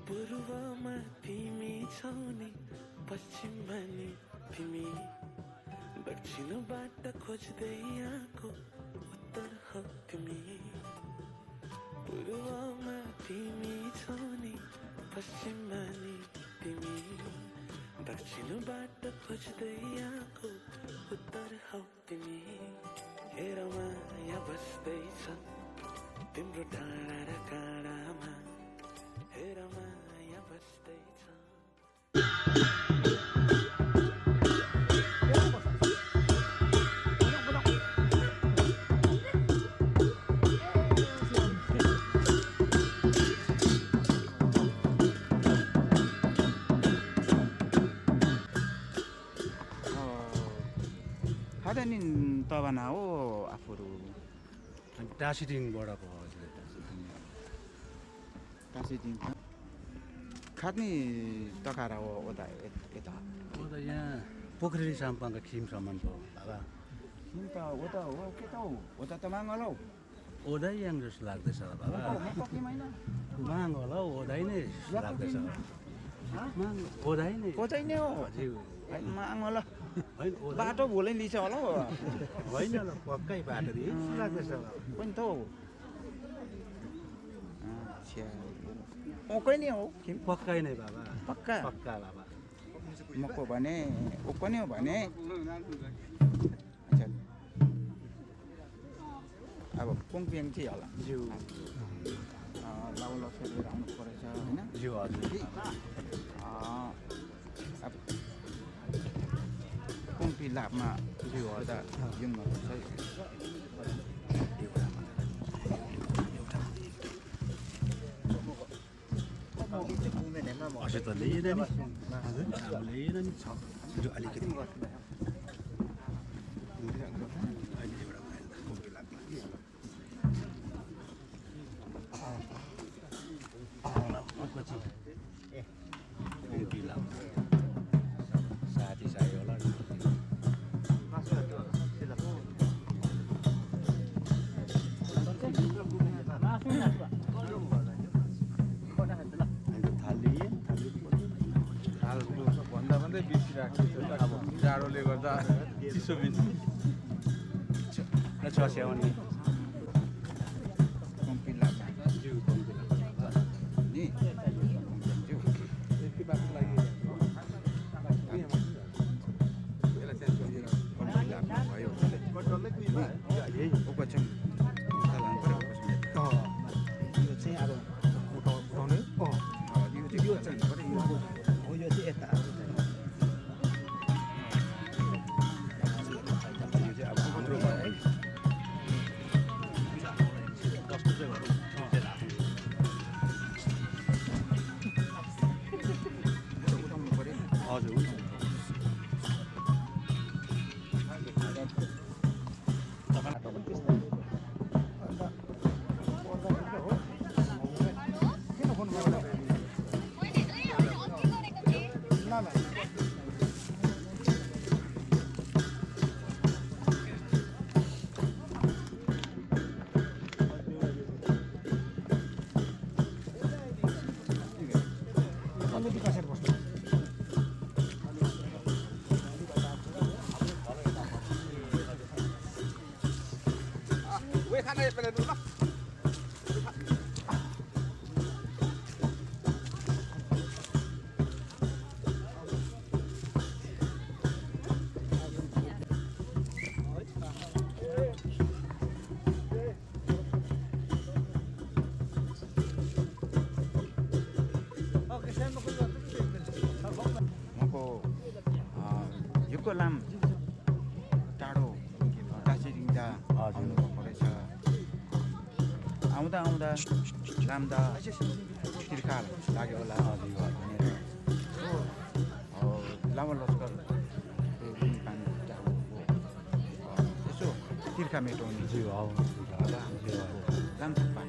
पूर्वमा तिमी छौ नि पश्चिममा नि तिमी दक्षिणबाट खोज्दै आएको उत्तर हौ तिमी पूर्वमा तिमी छौ नि पश्चिममा नि तिमी दक्षिणबाट खोज्दै आएको उत्तर हौ तिमी हेर माया बस्दैछ तिम्रो डाँडा र काँडामा हेर माया बस्दैछ खाँदैन तबना हो आफूहरू टासिटिङबाट भयो टासिटिङ खाँद्ने तकारा हो ओदा यता त यहाँ पोखरी साम्पाङका खिमसम्म भयो बाबा खिम त ओदा हो के त हो ओदा त माङ्गल हौ ओदै याङ जस्तो लाग्दैछ बाबा माग होला हौ ओदै नै लाग्दैछ ओदै नै कोचै नै हो माङ्गल बाटो भोलै लिन्छ होला हौ होइन होला पक्कै बाटो लाग्दैछ पनि त हौ ओकै नै हो पक्कै नै बाबा पक्का पक्का बाबा मको भने ओको नै हो भने अच्छा अब पोङप्याङ चाहिँ होला ज्यू लाउला फेरि आउनु परेछ होइन ज्यू हजुर अब पोङपी लाभमा ज्यू हल्दा जुङ्ग हजुर त लिएर नि हजुर लिएर नि छ अलिकति साथी साथी होला भन्दै बेसी राख्दैछ अब जाडोले गर्दा चिसो बेसी छस्याउने पोङपी लाभ नि यति बाटो लागि भयो यो चाहिँ अब उठाउने यो चाहिँ हो यो चाहिँ यता अब हाम्रो भयो है कस्तो चाहिँ उठाउनु पऱ्यो हजुर युको लाम टाढो टाँसिरिङ आउनु परेछ आउँदा आउँदा लाम्दा तिर्खा लाग्यो होला भनेर लामा लस्कर यसो तिर्खा मेटाउने लामथुक्पा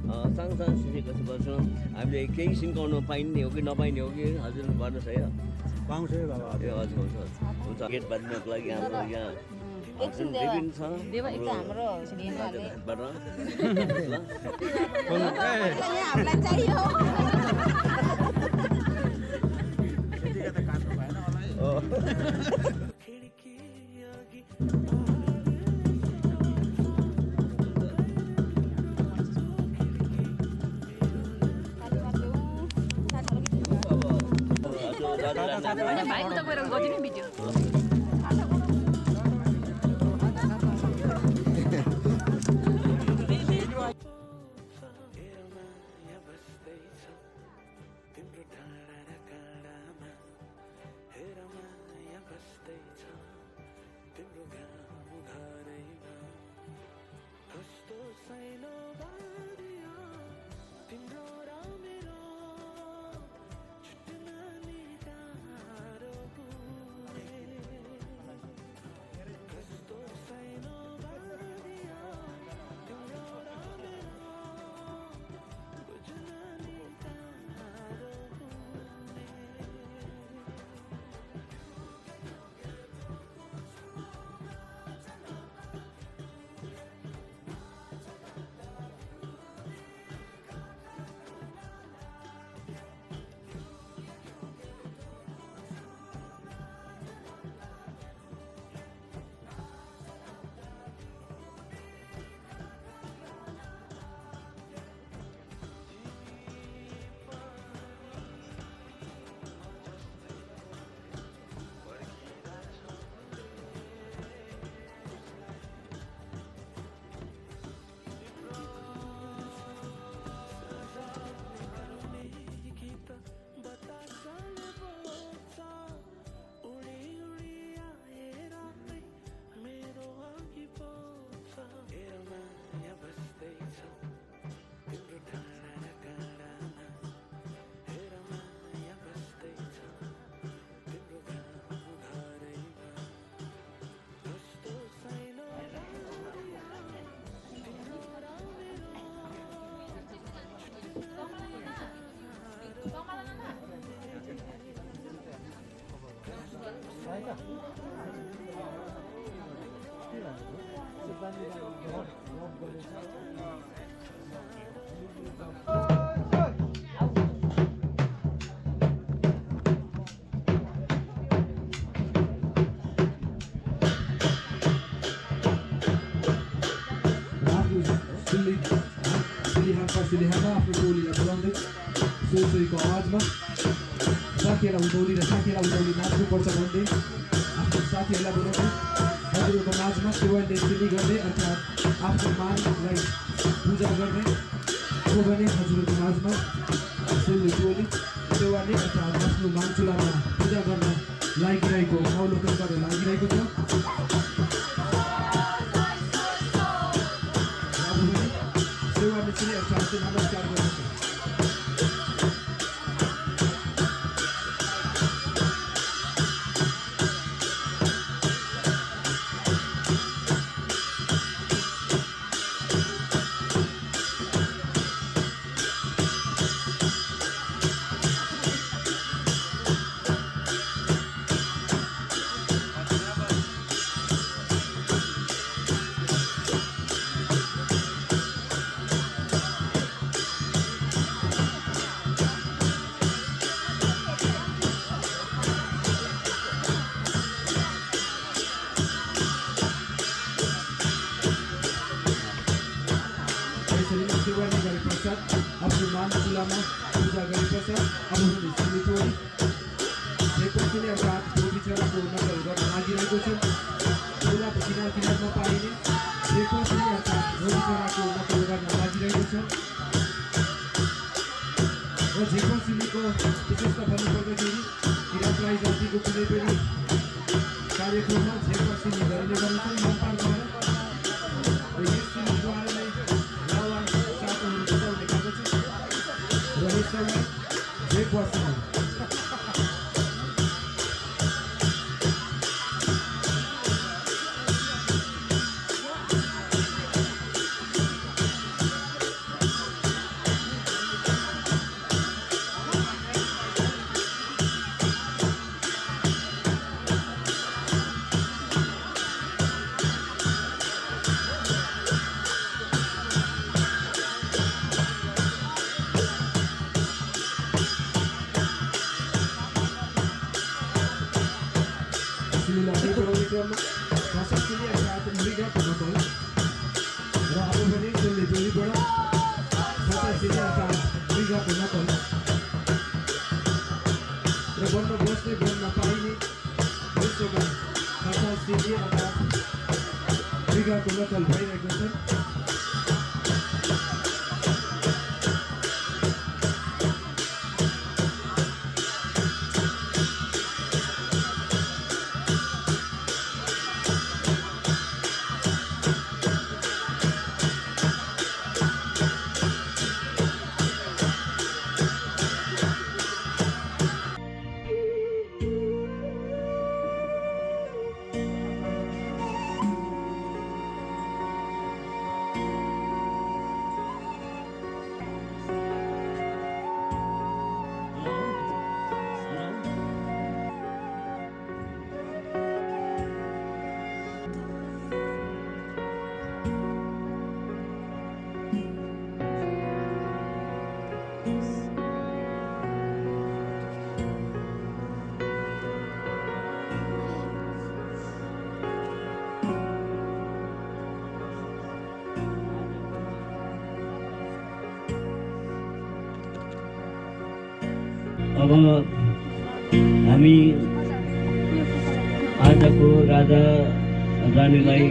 सानो सिकेको बस्छौँ हामीले केही सिकाउनु पाइने हो कि नपाइने हो कि हजुर भन्नुहोस् है पाउँछ है बाबा ए हजुर हुन्छ गेट बाँध्नको लागि हाम्रो यहाँ एकछिन देवा एक त हाम्रो हिँड्नेहरूले हामीलाई चाहियो भाइको त गएर गरिदिनु भिडियो Silihana आफ्नो टोलीलाई बोलाउँदै सोचेको आवाजमा साथीहरूलाई उदाउली र साथीहरूलाई उदाउली नाच्नुपर्छ भन्दै आफ्नो साथीहरूलाई बोलाउँदै हजुरको माझमा सेवाले सिली गर्दै अर्थात् आफ्नो मानलाई पूजा गर्ने हो भने हजुरको माझमा सेली टोली सेवाले अर्थात् आफ्नो मान चुलामा पूजा गर्न लागिरहेको अवलोकन गर्न लागिरहेको छ सेवाले सिली अर्थात् नमस्कार गर्दछ आफ्नो मान चुलामा पूजा गरेपछि अब हुने सिली टोली जेकोले अर्थात् टोली चराको नकल गर्न लागिरहेको छ चुलाको किनार किनारमा पाइने जेकोले अर्थात् टोली चराको नकल गर्न लागिरहेको छ र जेको सिलीको विशेषता भन्नुपर्दाखेरि किराँतलाई जातिको कुनै पनि कार्यक्रममा जेको सिली गरिने गर्दछ मनपाडद्वारा र यस सिलीद्वारा नै लावा सातहरू बताउने गर्दछ र यस समय जेको सिली बिगाको नकल र बन्न बस्ने बन्न पाइने विश्वमा भाषा सिद्धि अथवा बिगाको नकल भइरहेको छ। अब हामी आजको राजा रानीलाई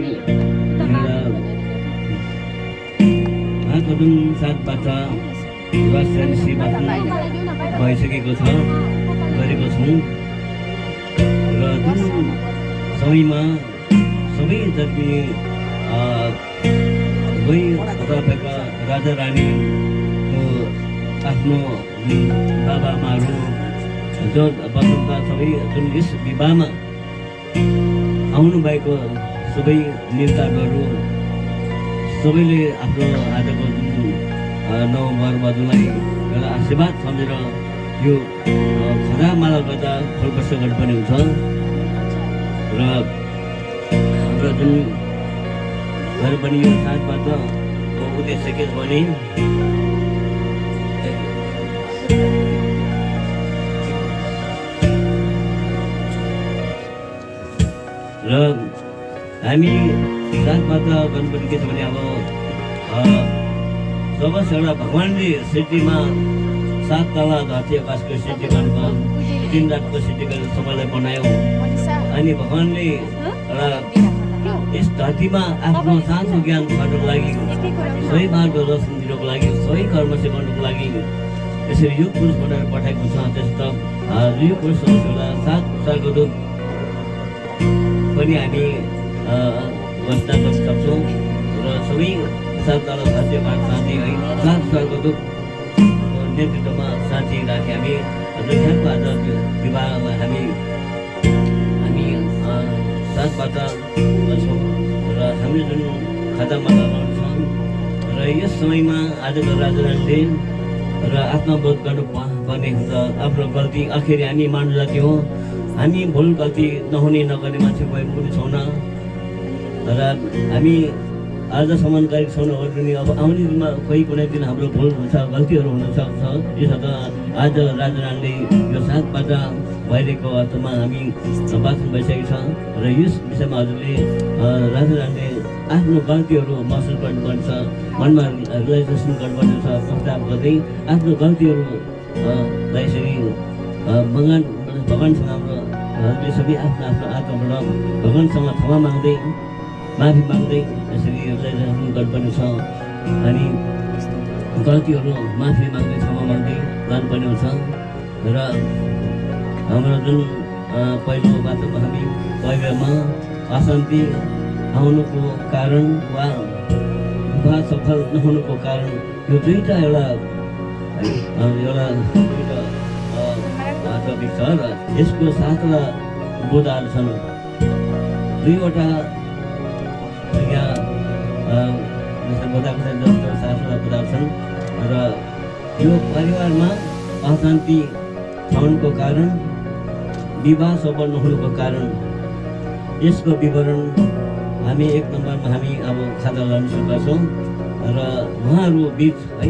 एउटा हातको जुन सागबाट राष्ट्रिय सेवा भइसकेको छ गरेको छौँ र जुन समयमा सबै जति तपाईँका राजा रानीको आफ्नो बाबा आमाहरू जो बस्दा सबै जुन यस विवाहमा आउनुभएको सबै नेताहरू सबैले आफ्नो आजको जुन नववर वधुलाई एउटा आशीर्वाद सम्झेर यो खदा माला गर्दा फलप्रसव गर्नुपर्ने हुन्छ र हाम्रो जुन घर पनि यो साथबाट उद्देश्य के छ भने र हामी साथबाट गर्नुपर्ने के छ भने अब सबसे एउटा भगवान्ले सृष्टिमा 7 तला धरती आकाशको सृष्टि गर्नुभयो 3 रातको सृष्टि गरेर सबैलाई बनायो अनि भगवान्ले एउटा यस धरतीमा आफ्नो साँचो ज्ञान छर्नको लागि सही मार्ग दर्शन दिनको लागि सही कर्म चाहिँ गर्नको लागि यसरी यो पुरुष बनाएर पठाएको छ। त्यस्तो यो पुरुष एउटा 7 पुरुषको रूप पनि हामी घोषणा गर्न सक्छौँ र सबै 7 तला धरतीबाट साथी है 7 पुरुषको रूप नेतृत्वमा साथी राखे हामी यहाँको आज विवाहमा हामी साथबाट गर्छौँ र हामीले जुन खातामा लगाउँछौँ र यस समयमा आजको राजाले र आत्मबोध गर्नुपर्ने हुन्छ। आफ्नो गल्ती आखिर हामी मानव जाति हो, हामी भुल गल्ती नहुने नगर्ने मान्छे कोही पनि छैन र हामी आजसम्म गरेको छैनौँ पनि अब आउने दिनमा कोही कुनै दिन हाम्रो भुल हुन्छ गल्तीहरू हुनसक्छ। यसो त आज राजाले यो साथबाट भइरहेको अर्थमा हामी वाचन भइसकेको छ र यस विषयमा हजुरले राजाले आफ्नो गल्तीहरू महसुस गर्नुपर्छ, मनमा रियलाइजेसन गर्नुपर्ने छ, प्रस्ताव गर्दै आफ्नो गल्तीहरू यसरी भगवान्सँग हाम्रो हजुरले सबै आफ्नो आफ्नो आत्माबाट भगवान्सँग क्षमा माग्दै माफी माग्दै यसरी रियलाइजेसन गर्नुपर्ने छ अनि गल्तीहरू माफी माग्दै क्षमा माग्दै लानुपर्ने हुन्छ र हाम्रो जुन पहिलो बाटोमा हामी परिवारमा अशान्ति आउनुको कारण वा विवाह सफल नहुनुको कारण यो दुईवटा एउटा टपिक छ र यसको 7वटा बुदाहरू छन्। 2वटा यहाँ बुदाको छ जस्तो 7वटा बुदाहरू छन् र यो परिवारमा अशान्ति छनको कारण विवाह सफल नहुनुको कारण यसको विवरण हामी 1 नम्बरमा हामी अब खाता लगाउन सक्छौँ र उहाँहरू बिच है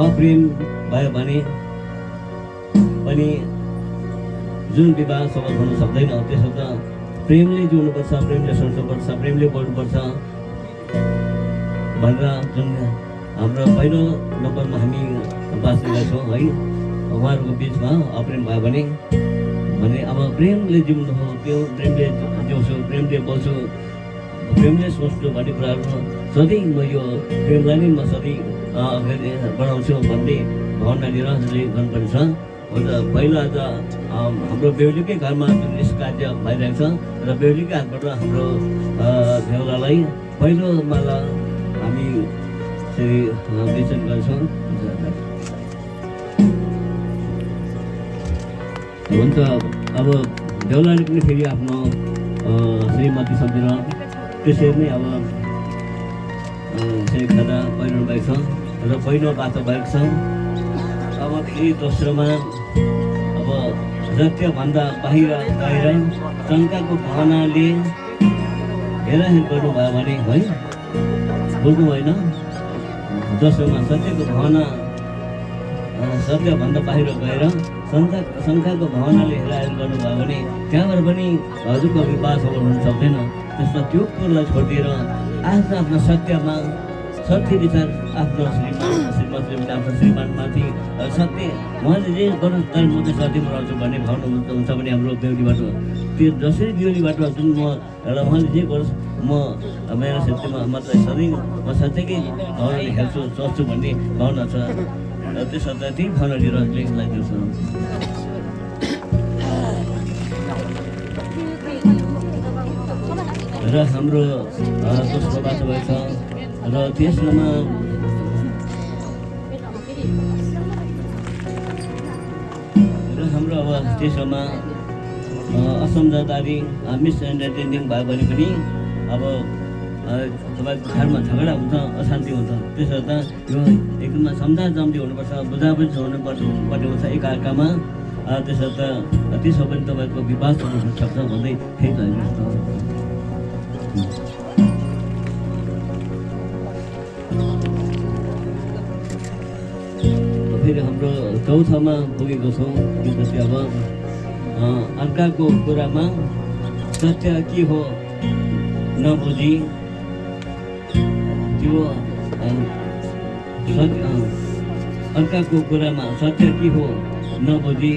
अप्रेम भयो भने पनि जुन विवाह सफल हुन सक्दैन। त्यसो त प्रेमले जिउनुपर्छ, प्रेमले सोच्नुपर्छ, प्रेमले बोल्नुपर्छ भनेर जुन हाम्रो पहिलो नम्बरमा हामी बाँचेका छौँ है। उहाँहरूको बिचमा अप्रेम भयो भने अब प्रेमले जिउनु हो, त्यो प्रेमले जिउँछु, प्रेमले बोल्छु, प्रेमले सोच्छु भन्ने कुराहरू सधैँ म यो प्रेमलाई नै म सधैँ अगाडि बढाउँछु भन्ने भावना लिएर गर्नुपर्छ। अन्त पहिला त हाम्रो बेहुलीकै घरमा जुन निष्कार्य भइरहेको छ र बेहुलीकै हातबाट हाम्रो बेहुलालाई पहिलो माला हामी यसरी विचन गर्छौँ। हुन्छ, अब बेहुलाले पनि फेरि आफ्नो श्रीमती सम्झेर त्यसरी नै अब चाहिँ खाना पहिरो भएको छ र पहिलो बाटो भएको छ। अब फेरि दोस्रोमा अब सत्यभन्दा बाहिर गएर शङ्काको भावनाले हेराहेर गर्नुभयो भने है बोल्नु होइन। दोस्रोमा सत्यको भावना सत्यभन्दा बाहिर गएर शङ्काको भावनाले हेराहेर गर्नुभयो भने त्यहाँबाट पनि हजुरको विवाह सफल हुन सक्दैन। त्यसमा त्यो कुरोलाई छोडिदिएर आफ्नो सत्यमा सत्य विचार आफ्नो श्रीमतीले आफ्नो श्रीमानमाथि सत्य उहाँले जे गर्नु तर म चाहिँ सत्यमा रहन्छु भन्ने भावना हुन्छ भने हाम्रो बेहुलीबाट त्यो जसरी बेहुलीबाट जुन म एउटा उहाँले जे गरोस् म मेरो सत्यमा मात्रै सधैँ म सत्यकै भावनाले हेर्छु सोच्छु भन्ने भावना छ। त्यसर्थ त्यही भावना लिएर लेखलाई दिउँछ। र हाम्रो दोस्रो बाटो भएछ र तेस्रोमा हाम्रो अब तेस्रोमा असमझदारी मिसअन्डरस्ट्यान्डिङ भयो भने पनि अब तपाईँको घरमा झगडा हुन्छ, अशान्ति हुन्छ। त्यसर्थ यो एकदमै सम्झा जम्ती हुनुपर्छ, बुझाबुझी हुनुपर्ने हुन्छ एकअर्कामा। त्यसर्थ त्यसो पनि तपाईँको विवाद हुन सक्छ भन्दै फेरि फेरि हाम्रो चौथोमा पुगेको छौँ। त्यो चाहिँ अब अर्काको कुरामा सत्य के हो नबुझी त्यो अर्काको कुरामा सत्य के हो नबुझी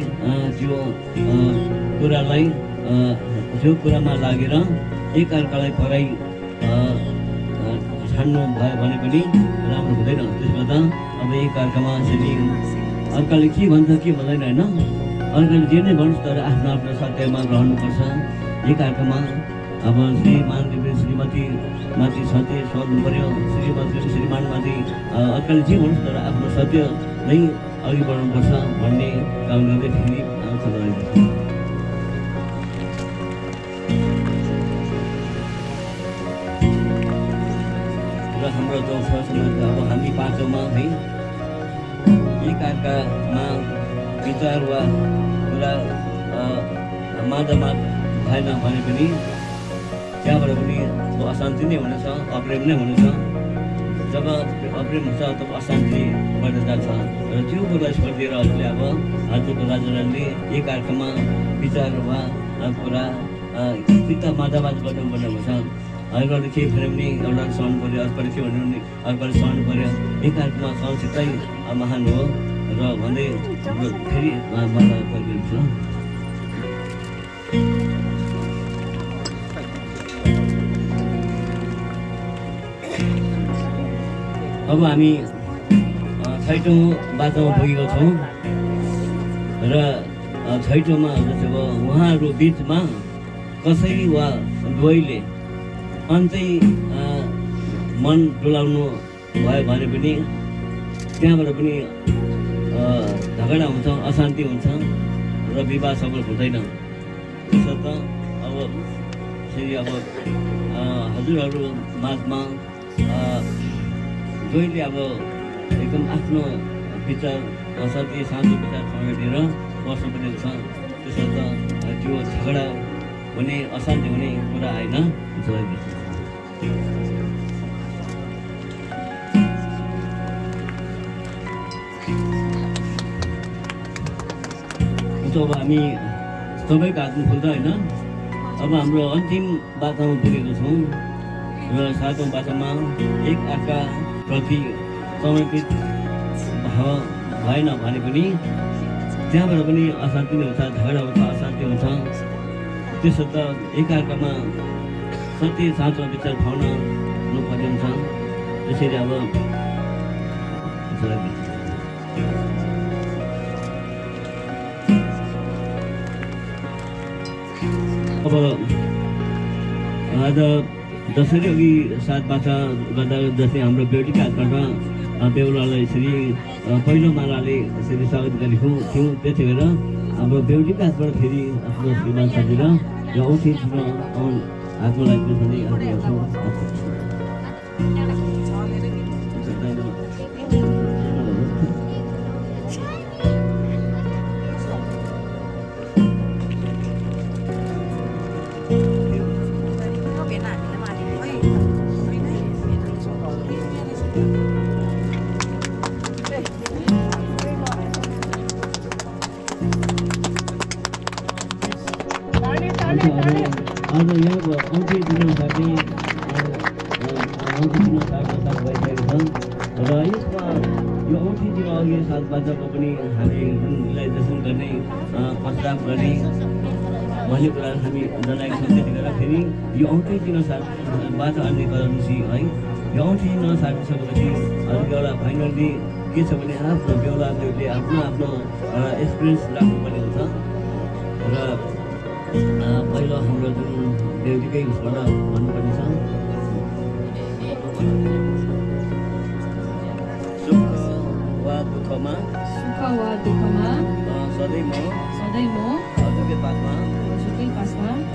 त्यो कुरालाई त्यो कुरामा लागेर एकअर्कालाई पराई छान्नु भयो भने पनि राम्रो हुँदैन। त्यसबाट अब एकअर्कामा यसरी अर्काले के भन्छ के भन्दैन होइन, अर्काले जे नै भन्छ तर आफ्नो आफ्नो सत्यमा रहनुपर्छ। एकअर्कामा अब श्रीमानले श्रीमती माथि सत्य सोध्नु पऱ्यो, श्रीमतीले श्रीमानमाथि अर्काले जे भन्छ तर आफ्नो सत्य नै अघि बढाउनुपर्छ भन्ने काम गर्दै फेरि र हाम्रो चौथो अब हामी पाँचौँमा है एकअर्कामा विचार वा कुरा मादामाद भएन भने पनि त्यहाँबाट पनि अशान्ति नै हुनेछ, अप्रेम नै हुनेछ। जब अप्रेम हुन्छ तब अशान्ति बढ्दै जान्छ र त्यो कुरालाई छोडिदिएर हजुरले अब आजको राजाले एकअर्कामा विचार वा कुरा चित्त मादामाद गर्नुपर्ने हुन्छ। अर्काले केही भन्यो भने एउटाले सहनु पऱ्यो, अर्काले के भन्यो भने अर्काले सहनु पऱ्यो। एकअर्कामा सहनशीलतै महान हो र भन्दै हाम्रो फेरि मलाई परिदिन्छ। अब हामी छैटौँ बाटोमा पुगेको छौँ र छैटौँमा जस्तो अब उहाँहरू बिचमा कसै वा दुवैले अन्तै मन डुलाउनु भयो भने पनि त्यहाँबाट पनि झगडा हुन्छ, अशान्ति हुन्छ र विवाह सफल हुँदैन। त्यसर्थ अब फेरि अब हजुरहरू माझमा दुवैले अब एकदम आफ्नो विचार सत्य शान्ति विचार छमेटेर बस्नुपर्ने छ। त्यसर्थ त्यो झगडा हुने अशान्ति हुने कुरा आएन। अब हामी सबैको हातमा खुल्छ होइन। अब हाम्रो अन्तिम बाटोमा पुगेको छौँ र सातौँ बाटोमा एकअर्काप्रति समर्पित भएन भने पनि त्यहाँबाट पनि अशान्ति नै हुन्छ, झगडा हुन्छ, अशान्ति हुन्छ। त्यसो त एकअर्कामा सत्य साँचो विचार ठाउन पर्ने हुन्छ। त्यसरी अब आज जसरी अघि सात बाछा गर्दा जस्तै हाम्रो बेहुलीका हातबाट बेहुलालाई यसरी पहिलो मालाले यसरी स्वागत गरेको थियौँ। त्यति भएर हाम्रो बेहुलीका हातबाट फेरि आफ्नो श्रीमान सजिएर यो औँठी हातमा लागेको आज यहाँको औँठी दिन साट्ने भइसकेको छ र यसमा यो औँठी दिन अघि सात बाजाको पनि हामीलाई दर्शन गर्ने प्रस्ताव गर्ने भन्ने कुराहरू हामी जनाएका छौँ। त्यति बेला फेरि यो औँठी दिन सात बाजा अन्य गराउनुसी है। यो औँठी दिन साटिसकेपछि अर्को एउटा फाइनल्ली के छ भने आफ्नो बेहुलाहरूले आफ्नो आफ्नो एक्सपिरियन्स राख्नुपर्ने हुन्छ र पहिलो हाम्रो जुन बेहुलीकै उसबाट भन्नुपर्ने छ सुख वा दुःखमा सधैँ म हजुरकै पासमा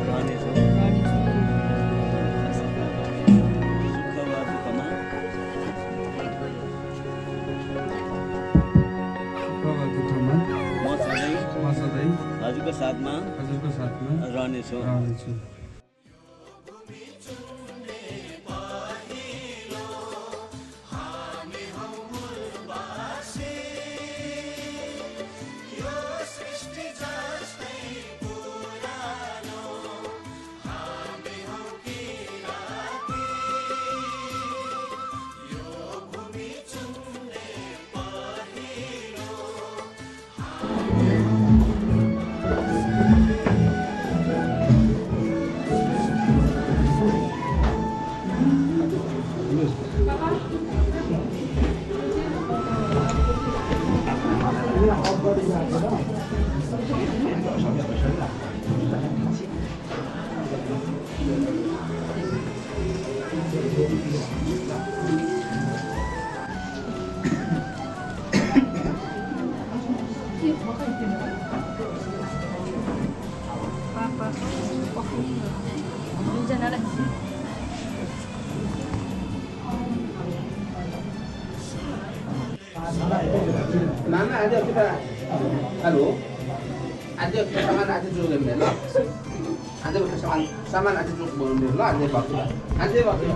रहनेछु। हजुरको साथमा रहनेछु। Nana ada kita, halo, ada kesamaan ada juga mel, ada kesamaan ada juga boleh mel, ada waktu.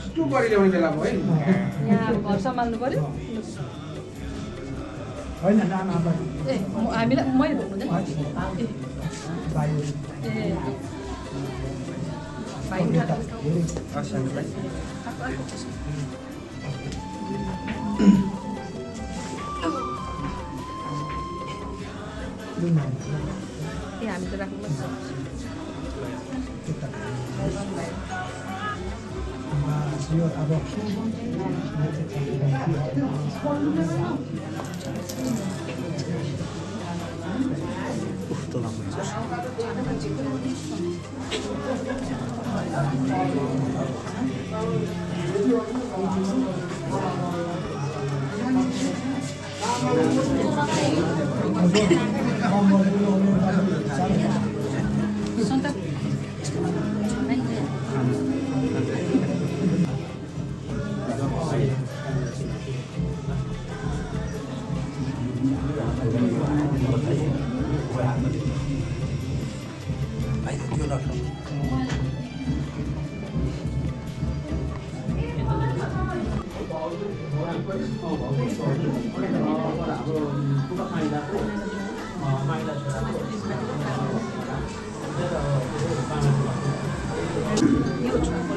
Itu bari ल्याउने बेला भयो नि यहाँ घर सम्हाल्नु पर्यो। होइन नाना ए हामीलाई मैले भन्नु भाइ हामी त राख्नुपर्छ। यो अब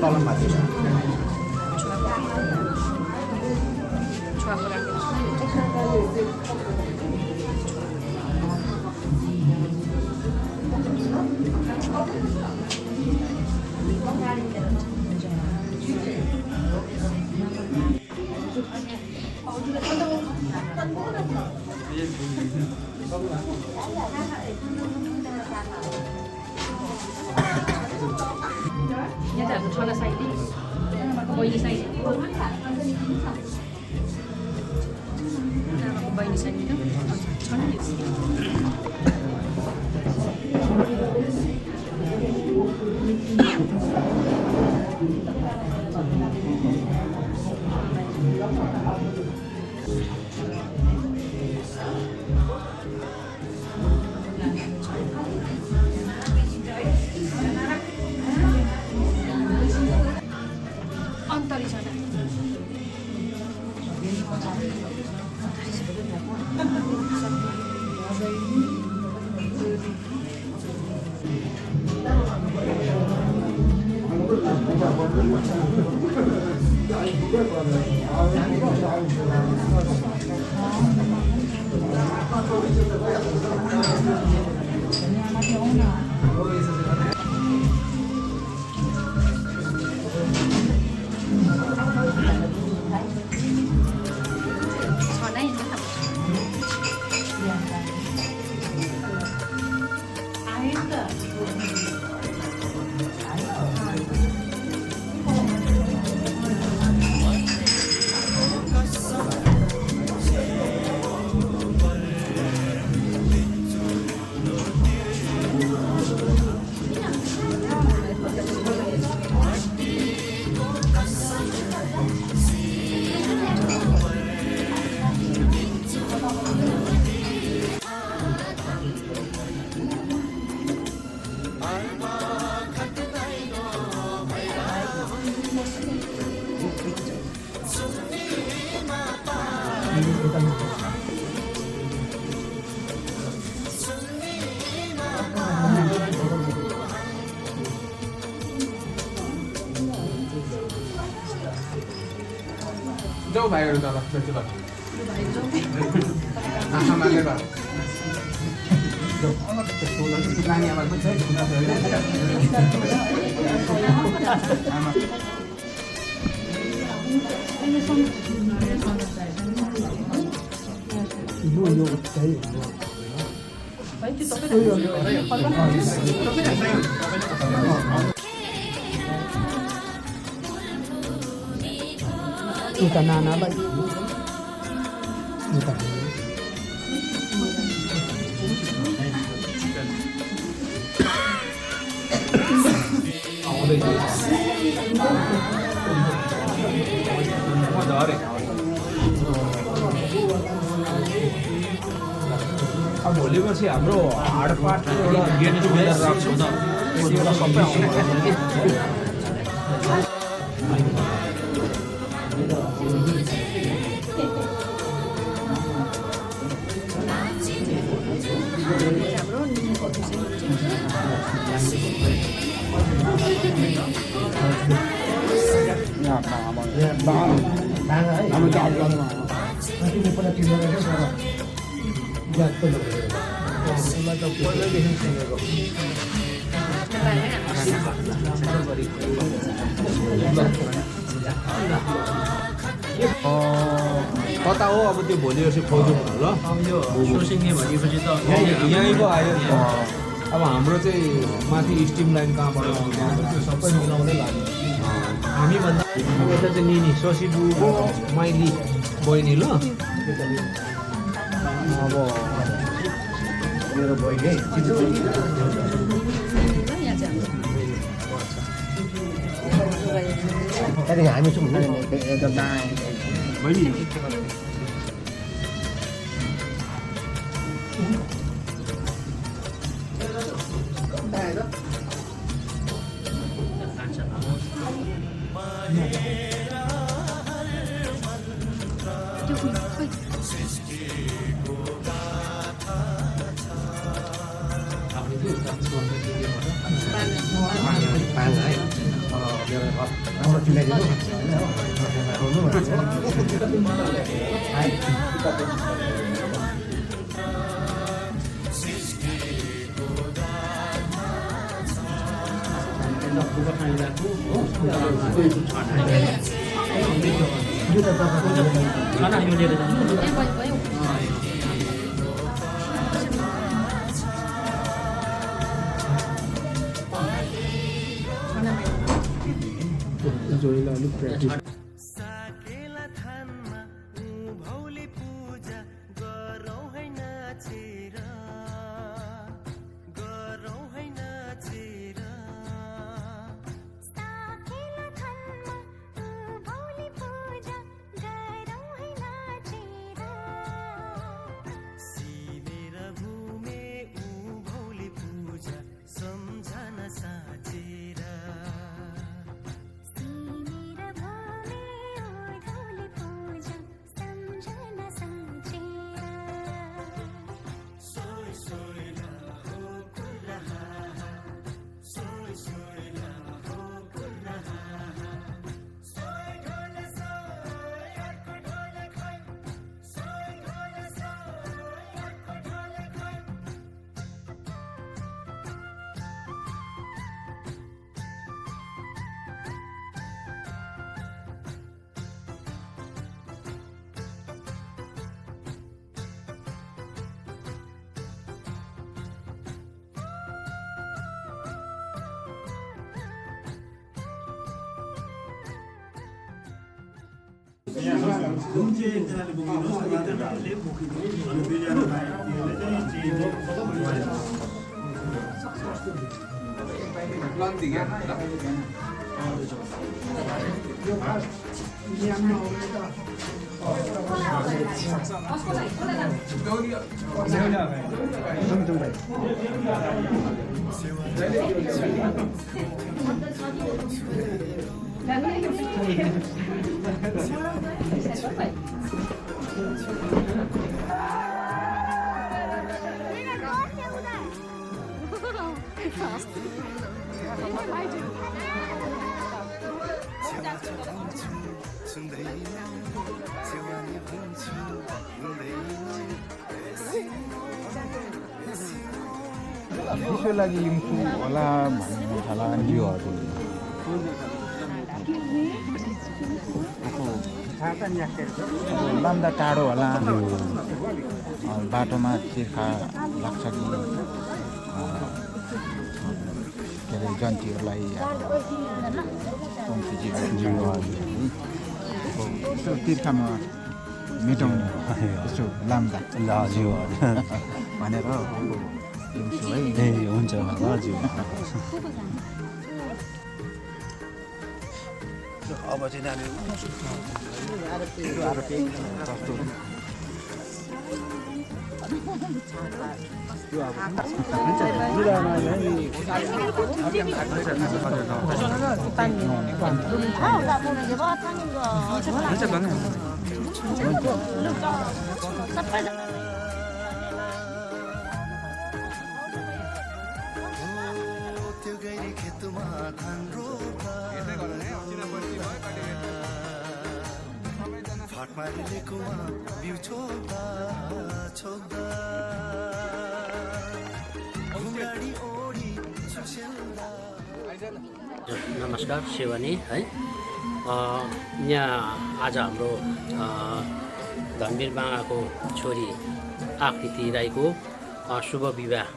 तल माथि छ बहिनी साइड बहिनी साइड छ नि जाऊ भाइहरू तल फेरि ल आँखा मागेर नानी आमा पनि उता नानालाई उता अब भोलिपछि हाम्रो हाडपाट एउटा गेट टुगेदर राख्छौँ त त्यसबाट सबै कता हो अब त्यो भोलि पर्सि खोजौँ ल सोसिङे भनेपछि त यहीँको आयो अब हाम्रो चाहिँ माथि स्टिम लाइन कहाँबाट त्यो सबै मिलाउँदै लाग्यो हामीभन्दा अब यता चाहिँ निनी शशीबु माइली बहिनी ल अब मेरो बहिनी हामी छौँ बहिनी खाना यो लिएर जानु जोडीलाई अलिक प्र्याक्टिस त्यसको लागि लिन्छु होला भन्नुहुन्छ होला यो हजुर लाम्दा टाढो होला बाटोमा तिर्खा लाग्छ कि के अरे जन्तीहरूलाई यसो तिर्खामा मेटाउने यसो लाम्दा भनेर लिन्छु है। ए हुन्छ हजुर अब चाहिँ नानी नमस्कार सेवानी है यहाँ आज हाम्रो धनवीर बाङाको छोरी आकृति राईको शुभ विवाह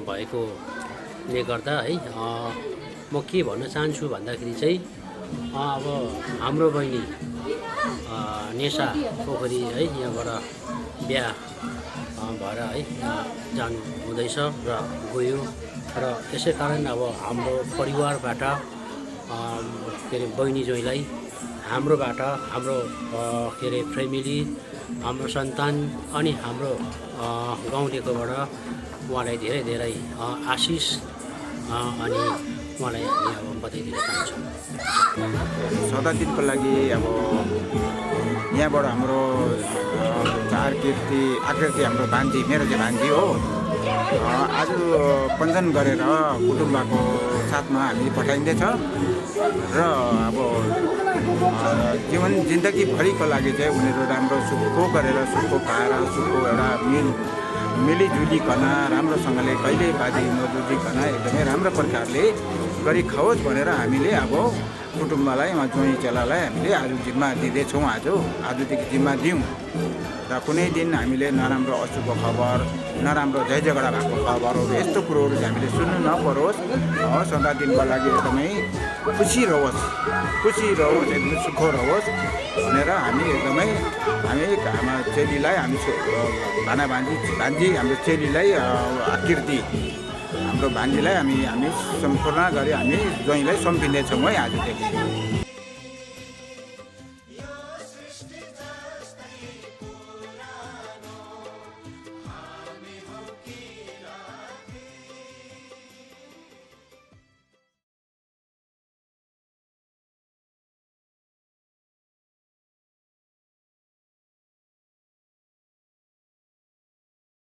भएकोले गर्दा है म के भन्न चाहन्छु भन्दाखेरि चाहिँ अब हाम्रो बहिनी नेसा पोखरी है यहाँबाट बिहा भएर है जानु हुँदैछ र गयो र त्यसै कारण अब हाम्रो परिवारबाट के अरे बहिनी ज्वाइँलाई हाम्रोबाट हाम्रो के अरे फ्यामिली हाम्रो सन्तान अनि हाम्रो गाउँलेकोबाट उहाँलाई धेरै धेरै आशिष अनि उहाँलाई हामी अब बधाई दिन चाहन्छौँ। 14 दिनको लागि अब यहाँबाट हाम्रो आकृति हाम्रो भान्जी मेरो चाहिँ भान्जी हो आज पञ्चन गरेर कुटुम्बको साथमा हामी पठाइँदैछ र अब जीवन जिन्दगीभरिको लागि चाहिँ उनीहरू राम्रो सुखको गरेर सुखको पाएर सुखको एउटा मिलिजुलिकन राम्रोसँगले कहिले बाजी नजुलिकन एकदमै राम्रो प्रकारले गरी खाओस् भनेर हामीले अब कुटुम्बलाई ज्वाइँ चेलालाई हामीले आज जिम्मा दिँदैछौँ। आजदेखि जिम्मा दिउँ र कुनै दिन हामीले नराम्रो अशुभ खबर नराम्रो झै झगडा भएको खबरहरू यस्तो कुरोहरू चाहिँ हामीले सुन्नु नपरोस्। 14 दिनको लागि एकदमै खुसी रहोस् एकदमै सुख रहोस् भनेर हामी एकदमै हाम्रो चेलीलाई हामी भान्जी हाम्रो चेलीलाई आकृति हाम्रो भान्जीलाई हामी सम्पूर्ण गरी हामी ज्वाइँलाई सम्पिँदैछौँ है आजदेखि।